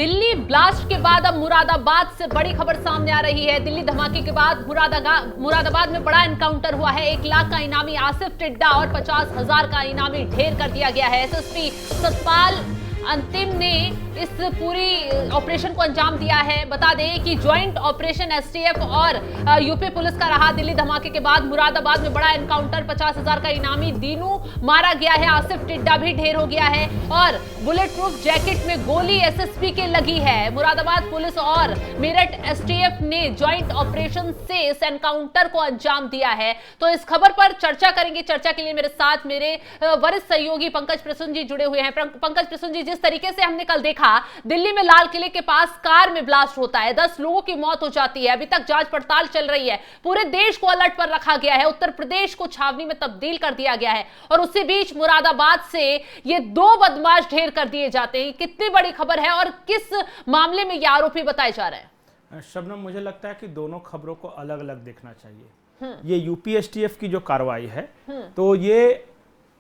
Delhi blast के बाद अब मुरादाबाद से बड़ी खबर सामने आ रही है। दिल्ली धमाके के बाद मुरादाबाद में बड़ा एनकाउंटर हुआ है। 1 लाख का इनामी आसिफ टिड्डा और 50,000 का इनामी ढेर कर दिया गया है। एसएसपी सतपाल अंतिम ने इस पूरी ऑपरेशन को अंजाम दिया है। बता दें कि ज्वाइंट ऑपरेशन एसटीएफ और यूपी पुलिस का रहा। दिल्ली धमाके के बाद मुरादाबाद में बड़ा एनकाउंटर, 50,000 का इनामी दीनू मारा गया है। आसिफ टिड्डा भी ढेर हो गया है और बुलेट प्रूफ जैकेट में गोली एसएसपी के लगी है। मुरादाबाद पुलिस और मेरठ एसटीएफ ने ज्वाइंट ऑपरेशन से इस एनकाउंटर को अंजाम दिया है। तो इस खबर पर चर्चा करेंगे। चर्चा के लिए मेरे साथ मेरे वरिष्ठ सहयोगी पंकज प्रसून जी जुड़े हुए हैं। पंकज प्रसून जी, जिस तरीके से हमने कल देखा दिल्ली में लाल किले के पास कार में ब्लास्ट होता है, 10 लोगों की मौत हो जाती है। अभी तक जांच पड़ताल चल रही है। पूरे देश को अलर्ट पर रखा गया है। उत्तर प्रदेश को छावनी में तब्दील कर दिया गया है और उसी बीच मुरादाबाद से ये 2 बदमाश ढेर कर दिए जाते हैं। कितनी बड़ी खबर है और किस मामले में ये आरोपी बताए जा रहे हैं? शबनम, मुझे लगता है कि दोनों खबरों को अलग अलग देखना चाहिए। ये यूपी एसटीएफ की जो कार्रवाई है, तो ये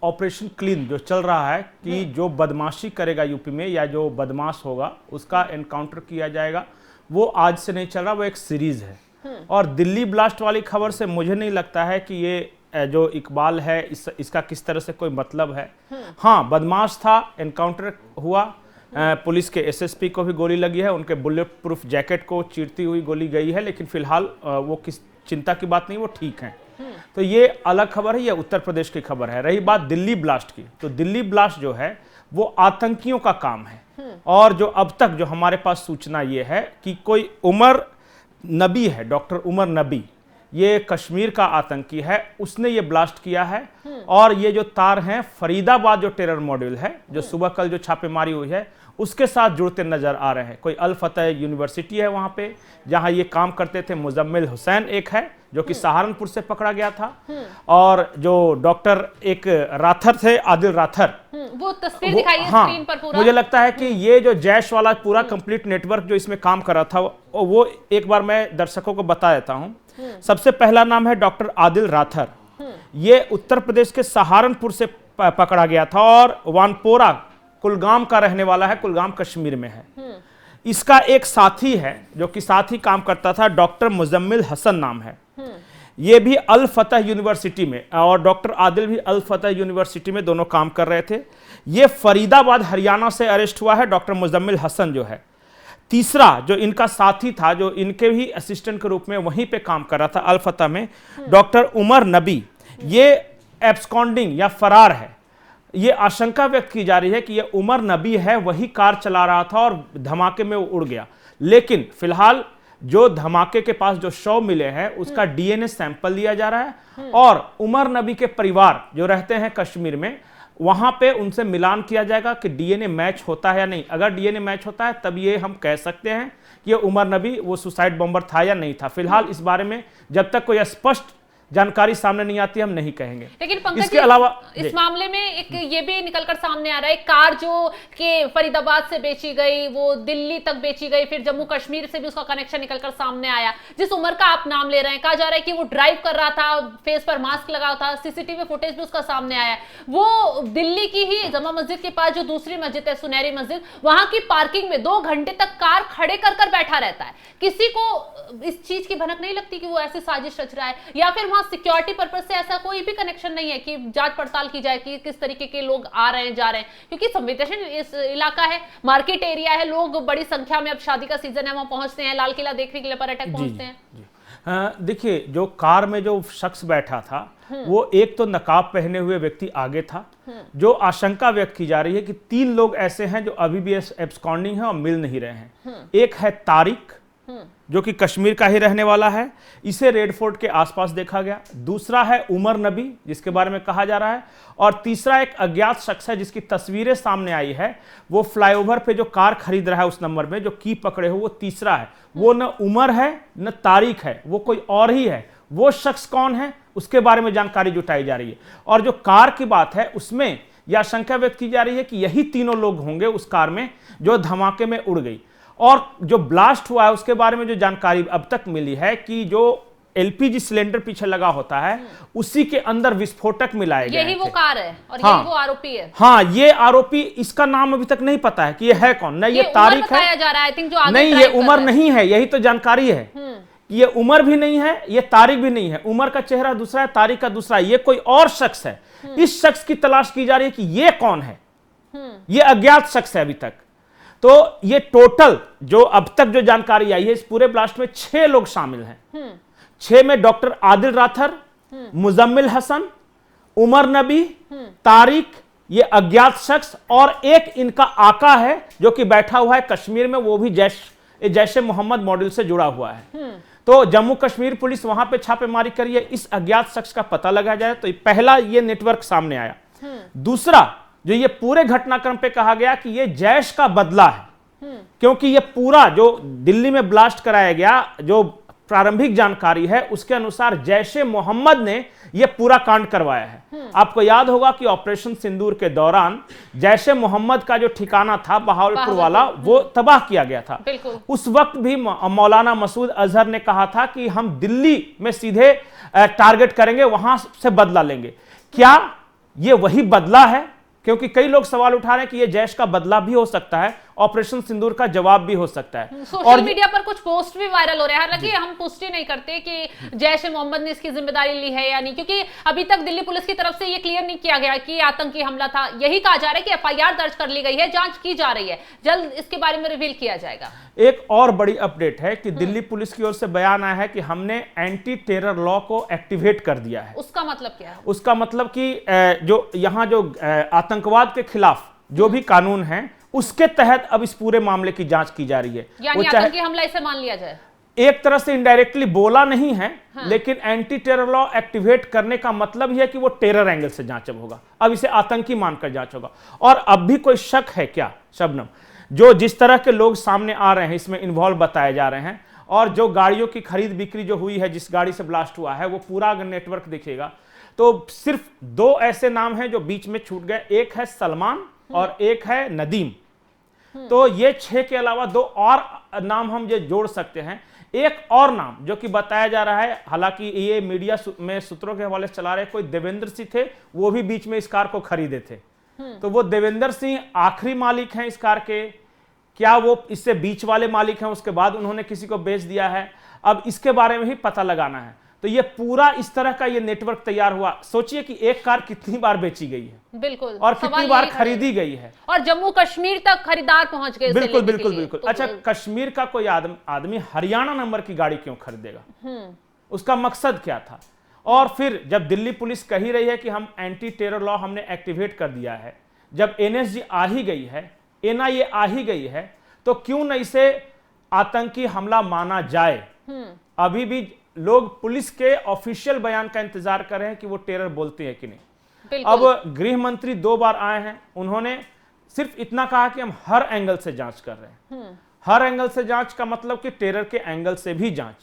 ऑपरेशन क्लीन जो चल रहा है कि जो बदमाशी करेगा यूपी में या जो बदमाश होगा उसका एनकाउंटर किया जाएगा, वो आज से नहीं चल रहा, वो एक सीरीज है। और दिल्ली ब्लास्ट वाली खबर से मुझे नहीं लगता है कि ये जो इकबाल है इसका किस तरह से कोई मतलब है। हाँ, बदमाश था, एनकाउंटर हुआ, पुलिस के एसएसपी को भी गोली लगी है, उनके बुलेट प्रूफ जैकेट को चीरती हुई गोली गई है, लेकिन फिलहाल वो किस चिंता की बात नहीं, वो ठीक है। तो ये अलग खबर है, ये उत्तर प्रदेश की खबर है। रही बात दिल्ली ब्लास्ट की, तो दिल्ली ब्लास्ट जो है वो आतंकियों का काम है। और जो अब तक जो हमारे पास सूचना ये है कि कोई उमर नबी है, डॉक्टर उमर नबी, ये कश्मीर का आतंकी है, उसने ये ब्लास्ट किया है। और ये जो तार हैं, फरीदाबाद जो टेरर मॉड्यूल है, जो सुबह कल जो छापेमारी हुई है, उसके साथ जुड़ते नजर आ रहे हैं। कोई अल फतह यूनिवर्सिटी है वहां पे, जहां ये काम करते थे। मुजम्मिल हुसैन एक है जो कि सहारनपुर से पकड़ा गया था। और जो डॉक्टर एक राथर थे, आदिल राथर, वो तस्वीर दिखाई है स्क्रीन पर पूरा। मुझे लगता है कि ये जो जैश वाला पूरा कंप्लीट नेटवर्क जो इसमें काम कर रहा था, वो एक बार मैं दर्शकों को बता देता हूं। सबसे पहला नाम है डॉक्टर आदिल राथर। ये उत्तर प्रदेश के सहारनपुर से पकड़ा गया था और वानपोरा कुलगाम का रहने वाला है, कुलगाम कश्मीर में है। इसका एक साथी है जो कि साथ ही काम करता था, डॉक्टर मुजम्मिल हसन नाम है। ये भी अल फतह यूनिवर्सिटी में, और डॉक्टर आदिल भी अल फतह यूनिवर्सिटी में दोनों काम कर रहे थे। ये फरीदाबाद हरियाणा से अरेस्ट हुआ है, डॉक्टर मुजम्मिल हसन जो है। तीसरा जो इनका साथी था, जो इनके भी असिस्टेंट के रूप में वहीं पे काम कर रहा था अल फतह में, डॉक्टर उमर नबी, ये एब्सकॉन्डिंग या फरार है। ये आशंका व्यक्त की जा रही है कि ये उमर नबी है, वही कार चला रहा था और धमाके में वो उड़ गया। लेकिन फिलहाल जो धमाके के पास जो शव मिले हैं उसका डीएनए सैंपल लिया जा रहा है और उमर नबी के परिवार जो रहते हैं कश्मीर में, वहां पे उनसे मिलान किया जाएगा कि डीएनए मैच होता है या नहीं। अगर डीएनए मैच होता है तब ये हम कह सकते हैं कि ये उमर नबी वो सुसाइड बॉम्बर था या नहीं था। फिलहाल इस बारे में जब तक कोई स्पष्ट जानकारी सामने नहीं आती, हम नहीं कहेंगे। लेकिन पंकज, इसके अलावा इस मामले में एक ये भी निकलकर सामने आ रहा है, कार जो कि फरीदाबाद से बेची गई, वो दिल्ली तक बेची गई, फिर जम्मू कश्मीर से भी उसका कनेक्शन निकलकर सामने आया। जिस उम्र का आप नाम ले रहे हैं, कहा जा रहा है कि वो ड्राइव कर रहा था, फेस पर मास्क लगा था, सीसीटीवी फुटेज भी उसका सामने आया। वो दिल्ली की ही जमा मस्जिद के पास जो दूसरी मस्जिद है, सुनहरी मस्जिद, वहां की पार्किंग में 2 घंटे तक कार खड़े कर बैठा रहता है। किसी को इस चीज की भनक नहीं लगती कि वो ऐसे साजिश रच रहा है, या फिर सिक्योरिटी पर्पस से ऐसा कोई भी कनेक्शन नहीं है कि जांच पड़ताल की जाए कि किस तरीके के लोग आ रहे हैं जा रहे हैं? क्योंकि संवेदनशील इस इलाका है, मार्केट एरिया है, लोग बड़ी संख्या में, अब शादी का सीजन है, वहां पहुंचते हैं, लाल किला देखने के लिए पर्यटक पहुंचते हैं। देखिए, जो कार में जो शख्स बैठा था, वो एक तो नकाब पहने हुए व्यक्ति आगे था। जो आशंका व्यक्त की जा रही है कि 3 लोग ऐसे हैं जो अभी भी एब्सकॉन्डिंग हैं और मिल नहीं रहे हैं। एक है तारिक, जो कि कश्मीर का ही रहने वाला है, इसे रेड फोर्ट के आसपास देखा गया। दूसरा है उमर नबी, जिसके बारे में कहा जा रहा है। और तीसरा एक अज्ञात शख्स है जिसकी तस्वीरें सामने आई है, वो फ्लाईओवर पे जो कार खरीद रहा है उस नंबर में जो की पकड़े हो, वो तीसरा है। वो न उमर है न तारिक है, वो कोई और ही है। वो शख्स कौन है उसके बारे में जानकारी जुटाई जा रही है। और जो कार की बात है उसमें यह आशंका व्यक्त की जा रही है कि यही 3 लोग होंगे उस कार में जो धमाके में उड़ गई। और जो ब्लास्ट हुआ है उसके बारे में जो जानकारी अब तक मिली है कि जो एलपीजी सिलेंडर पीछे लगा होता है उसी के अंदर विस्फोटक मिलाए गए यही वो थे। कार है और हाँ, यही वो आरोपी है। हाँ, ये आरोपी, इसका नाम अभी तक नहीं पता है कि ये है कौन, नहीं ये तारीख है, बताया जा रहा है, आई थिंक, जो आगे नहीं ये उम्र नहीं है, यही तो जानकारी है। ये उम्र भी नहीं है, ये तारीख भी नहीं है, उम्र का चेहरा दूसरा है, तारीख का दूसरा है, ये कोई और शख्स है। इस शख्स की तलाश की जा रही है कि ये कौन है, ये अज्ञात शख्स है अभी तक। तो ये टोटल जो अब तक जो जानकारी आई है, इस पूरे ब्लास्ट में 6 लोग शामिल हैं। 6 में डॉक्टर आदिल राथर, मुजम्मिल हसन, उमर नबी, तारिक, ये अज्ञात शख्स, और एक इनका आका है जो कि बैठा हुआ है कश्मीर में, वो भी जैशे मोहम्मद मॉडल से जुड़ा हुआ है। तो जम्मू कश्मीर पुलिस वहां पे छापेमारी करी है, इस अज्ञात शख्स का पता लगाया जाए। तो पहला ये नेटवर्क सामने आया। दूसरा, जो ये पूरे घटनाक्रम पे कहा गया कि ये जैश का बदला है, क्योंकि ये पूरा जो दिल्ली में ब्लास्ट कराया गया, जो प्रारंभिक जानकारी है उसके अनुसार जैशे मोहम्मद ने यह पूरा कांड करवाया है। आपको याद होगा कि ऑपरेशन सिंदूर के दौरान जैशे मोहम्मद का जो ठिकाना था बहावलपुर वाला, वो तबाह किया गया था। उस वक्त भी मौलाना मसूद अजहर ने कहा था कि हम दिल्ली में सीधे टारगेट करेंगे, वहां से बदला लेंगे। क्या ये वही बदला है? क्योंकि कई लोग सवाल उठा रहे हैं कि ये जैश का बदला भी हो सकता है, ऑपरेशन सिंदूर का जवाब भी हो सकता है। सोशल मीडिया पर कुछ पोस्ट भी वायरल हो रहे हैं, हालांकि हम पुष्टि नहीं करते कि जैश ए मोहम्मद ने इसकी जिम्मेदारी ली है या नहीं, क्योंकि अभी तक दिल्ली पुलिस की तरफ से ये क्लियर नहीं किया गया कि आतंकी हमला था। यही कहा जा रहा है कि एफआईआर दर्ज कर ली गई है, जांच की जा रही है, जल्द इसके बारे में रिवील किया जाएगा। एक और बड़ी अपडेट है कि दिल्ली पुलिस की ओर से बयान आया है कि हमने एंटी टेरर लॉ को एक्टिवेट कर दिया है। उसका मतलब क्या है? उसका मतलब कि जो यहाँ जो आतंकवाद के खिलाफ जो भी कानून है उसके तहत अब इस पूरे मामले की जांच की जा रही है। यानी आतंकी हमला इसे मान लिया जाए। एक तरह से इनडायरेक्टली बोला नहीं है, लेकिन एंटी टेरर लॉ एक्टिवेट करने का मतलब यह है कि वो टेरर एंगल से जांच अब होगा, अब इसे आतंकी मानकर जांच होगा। और अब भी कोई शक है क्या शबनम? जो जिस तरह के लोग सामने आ रहे हैं इसमें इन्वॉल्व बताए जा रहे हैं, और जो गाड़ियों की खरीद बिक्री जो हुई है, जिस गाड़ी से ब्लास्ट हुआ है, वो पूरा अगर नेटवर्क दिखेगा तो सिर्फ 2 ऐसे नाम हैं जो बीच में छूट गए, एक है सलमान और एक है नदीम। तो ये 6 के अलावा 2 और नाम हम ये जोड़ सकते हैं। एक और नाम जो कि बताया जा रहा है, हालांकि ये मीडिया में सूत्रों के हवाले से चला रहे, कोई देवेंद्र सिंह थे, वो भी बीच में इस कार को खरीदे थे। तो वो देवेंद्र सिंह आखिरी मालिक हैं इस कार के, क्या वो इससे बीच वाले मालिक हैं, उसके बाद उन्होंने किसी को बेच दिया है? अब इसके बारे में ही पता लगाना है। तो ये पूरा इस तरह का ये नेटवर्क तैयार हुआ। सोचिए कि एक कार कितनी बार बेची गई है, बिल्कुल, और कितनी बार खरीदी गई है, और जम्मू कश्मीर तक खरीदार पहुंच गए। बिल्कुल बिल्कुल बिल्कुल। अच्छा, कश्मीर का कोई आदमी हरियाणा नंबर की गाड़ी क्यों खरीदेगा? उसका मकसद क्या था? और फिर जब दिल्ली पुलिस कह ही रही है कि हम एंटी टेरर लॉ हमने एक्टिवेट कर दिया है, जब एनएसजी आ ही गई है, एनआईए आ ही गई है, तो क्यों न इसे आतंकी हमला माना जाए? अभी भी लोग पुलिस के ऑफिशियल बयान का इंतजार कर रहे हैं कि वो टेरर बोलते हैं कि नहीं। अब गृह मंत्री 2 बार आए हैं, उन्होंने सिर्फ इतना कहा कि हम हर एंगल से जांच कर रहे हैं। हर एंगल से जांच का मतलब कि टेरर के एंगल से भी जांच।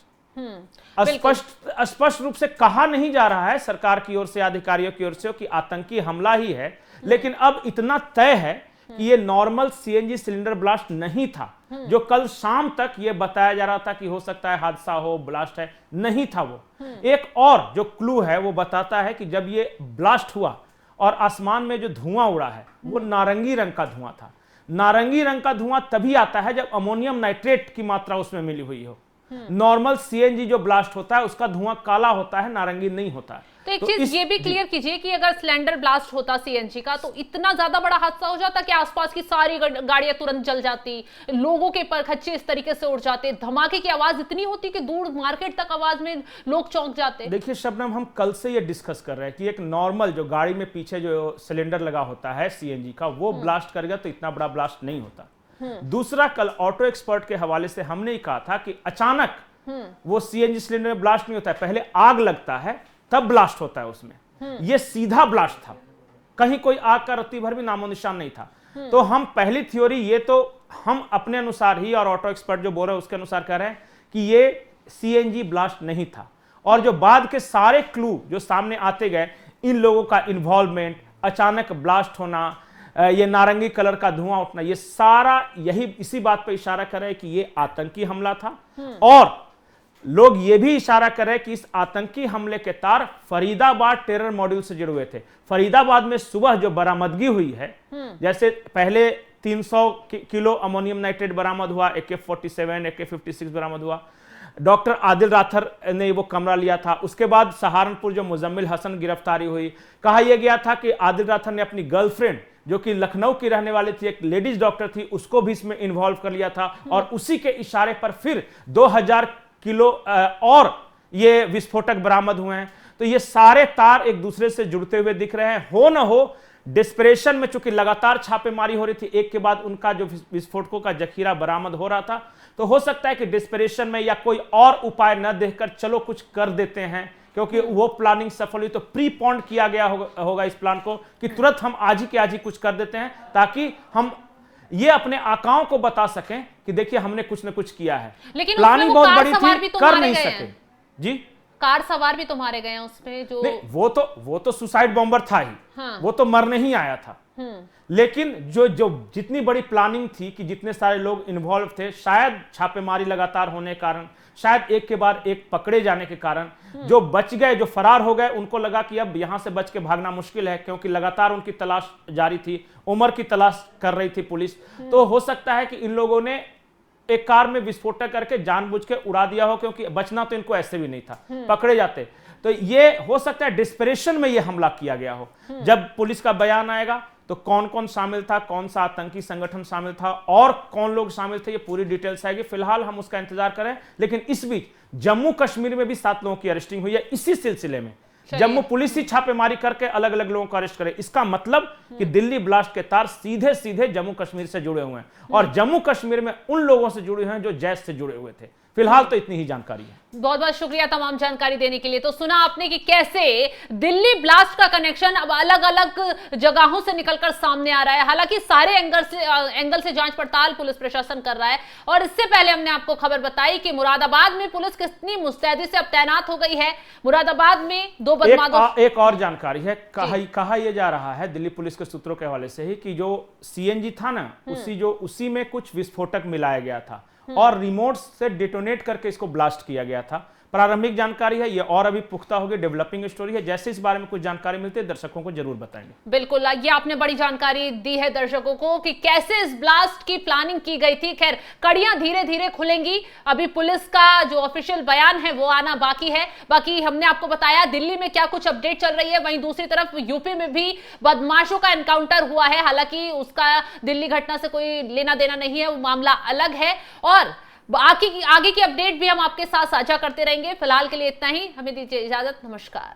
स्पष्ट रूप से कहा नहीं जा रहा है सरकार की ओर से, अधिकारियों की ओर से, कि आतंकी हमला ही है, लेकिन अब इतना तय है कि ये नॉर्मल सीएनजी सिलेंडर ब्लास्ट नहीं था, जो कल शाम तक ये बताया जा रहा था कि हो सकता है हादसा हो, ब्लास्ट है, नहीं था वो। एक और जो क्लू है वो बताता है कि जब ये ब्लास्ट हुआ और आसमान में जो धुआं उड़ा है वो नारंगी रंग का धुआं था। नारंगी रंग का धुआं तभी आता है जब अमोनियम नाइट्रेट की मात्रा उसमें मिली हुई हो। नॉर्मल सीएनजी जो ब्लास्ट होता है उसका धुआं काला होता है, नारंगी नहीं होता है। तो एक चीज ये भी क्लियर कीजिए कि अगर सिलेंडर ब्लास्ट होता सीएनजी का तो इतना ज्यादा बड़ा हादसा हो जाता कि आसपास की सारी गाड़ियां तुरंत जल जाती, लोगों के परखच्चे इस तरीके से उड़ जाते, धमाके की आवाज इतनी होती कि दूर मार्केट तक आवाज में लोग चौंक जाते। देखिए शबनम, हम कल से ये डिस्कस कर रहे हैं कि एक नॉर्मल जो गाड़ी में पीछे जो सिलेंडर लगा होता है सीएनजी का, वो ब्लास्ट कर गया तो इतना बड़ा ब्लास्ट नहीं होता। दूसरा, कल ऑटो एक्सपर्ट के हवाले से हमने ही कहा था कि अचानक वो सीएनजी सिलेंडर में ब्लास्ट नहीं होता है, पहले आग लगता है तब ब्लास्ट होता है उसमें। ये सीधा ब्लास्ट था, कहीं कोई आग का रत्ती भर भी नामो निशान नहीं था। तो हम पहली थ्योरी, ये तो हम अपने अनुसार ही और ऑटो एक्सपर्ट जो बोल रहे हैं उसके अनुसार कह रहे हैं कि ये सीएनजी ब्लास्ट नहीं था। और जो बाद के सारे क्लू जो सामने आते गए, इन लोगों का इन्वॉल्वमेंट, अचानक ब्लास्ट होना, ये नारंगी कलर का धुआं उठना, ये सारा यही इसी बात पर इशारा कर रहे हैं कि ये आतंकी हमला था। और लोग ये भी इशारा कर रहे हैं कि इस आतंकी हमले के तार फरीदाबाद टेरर मॉड्यूल से जुड़े हुए थे। फरीदाबाद में सुबह जो बरामदगी हुई है, जैसे पहले 300 किलो अमोनियम नाइट्रेट बरामद हुआ, AK-47, AK-56 बरामद हुआ, डॉक्टर आदिल राथर ने वो कमरा लिया था। उसके बाद सहारनपुर जो मुजम्मिल हसन गिरफ्तारी हुई, कहा यह गया था कि आदिल राथर ने अपनी गर्लफ्रेंड जो कि लखनऊ की रहने वाली थी, एक लेडीज डॉक्टर थी, उसको भी इसमें इन्वॉल्व कर लिया था और उसी के इशारे पर फिर 2000 किलो और ये विस्फोटक बरामद हुए हैं। तो ये सारे तार एक दूसरे से जुड़ते हुए दिख रहे हैं। हो न हो डिस्परेशन में, चूंकि लगातार छापेमारी हो रही थी, एक के बाद उनका जो विस्फोटकों का जखीरा बरामद हो रहा था, तो हो सकता है कि डिस्परेशन में या कोई और उपाय न देखकर चलो कुछ कर देते हैं, क्योंकि वो प्लानिंग सफल हुई तो प्री पॉन्ड किया गया होगा इस प्लान को कि तुरंत हम आज ही के आज ही कुछ कर देते हैं, ताकि हम ये अपने आकाओं को बता सकें कि देखिए हमने कुछ न कुछ किया है। लेकिन प्लानिंग बहुत बड़ी थी, कर नहीं सके। जी, कार सवार भी तो मारे गए हैं उसमें, जो नहीं, वो तो सुसाइड बॉम्बर था ही। हाँ। वो तो मरने ही आया था। लेकिन जो जितनी बड़ी प्लानिंग थी कि जितने सारे लोग इन्वॉल्व थे, शायद छापेमारी लगातार होने के कारण, शायद एक के बाद एक पकड़े जाने के कारण, जो बच गए, जो फरार हो गए, उनको लगा कि अब यहां से बच के भागना मुश्किल है, क्योंकि लगातार उनकी तलाश जारी थी, उमर की तलाश कर रही थी पुलिस। तो हो सकता है कि इन लोगों ने एक कार में विस्फोटक करके जानबूझ के उड़ा दिया हो, क्योंकि बचना तो इनको ऐसे भी नहीं था, पकड़े जाते। तो ये हो सकता है डिस्परेशन में ये हमला किया गया हो। जब पुलिस का बयान आएगा तो कौन कौन शामिल था, कौन सा आतंकी संगठन शामिल था और कौन लोग शामिल थे, ये पूरी डिटेल्स आएगी। फिलहाल हम उसका इंतजार करें। लेकिन इस बीच जम्मू कश्मीर में भी 7 लोगों की अरेस्टिंग हुई है। इसी सिलसिले में जम्मू पुलिस ही छापेमारी करके अलग अलग लोगों को अरेस्ट करे। इसका मतलब कि दिल्ली ब्लास्ट के तार सीधे सीधे जम्मू कश्मीर से जुड़े हुए हैं और जम्मू कश्मीर में उन लोगों से जुड़े हुए हैं जो जैश से जुड़े हुए थे। फिलहाल तो इतनी ही जानकारी है। बहुत बहुत शुक्रिया तमाम जानकारी देने के लिए। तो सुना आपने कि कैसे दिल्ली ब्लास्ट का कनेक्शन अब अलग अलग जगहों से निकलकर सामने आ रहा है। हालांकि सारे एंगल से जांच पड़ताल पुलिस प्रशासन कर रहा है। और इससे पहले हमने आपको खबर बताई कि मुरादाबाद में पुलिस कितनी मुस्तैदी से अब तैनात हो गई है। मुरादाबाद में 2 बदमाश। एक और जानकारी है, कहा यह जा रहा है दिल्ली पुलिस के सूत्रों के हवाले से ही कि जो CNG था ना, उसी में कुछ विस्फोटक मिलाया गया था और रिमोट से डिटोनेट करके इसको ब्लास्ट किया गया था। प्रारंभिक जानकारी है, ये और अभी पुख्ता होगी, डेवलपिंग स्टोरी है। जैसे इस बारे में कुछ जानकारी मिलती है दर्शकों को जरूर बताएंगे। बिल्कुल, ये आपने बड़ी जानकारी दी है दर्शकों को कि कैसे इस ब्लास्ट की प्लानिंग की गई थी। खैर, कड़ियां धीरे धीरे खुलेंगी। अभी पुलिस का जो ऑफिशियल बयान है वो आना बाकी है। बाकी हमने आपको बताया दिल्ली में क्या कुछ अपडेट चल रही है, वहीं दूसरी तरफ यूपी में भी बदमाशों का एनकाउंटर हुआ है। हालांकि उसका दिल्ली घटना से कोई लेना देना नहीं है, वो मामला अलग है। और आगे की अपडेट भी हम आपके साथ साझा करते रहेंगे। फिलहाल के लिए इतना ही, हमें दीजिए इजाजत। नमस्कार।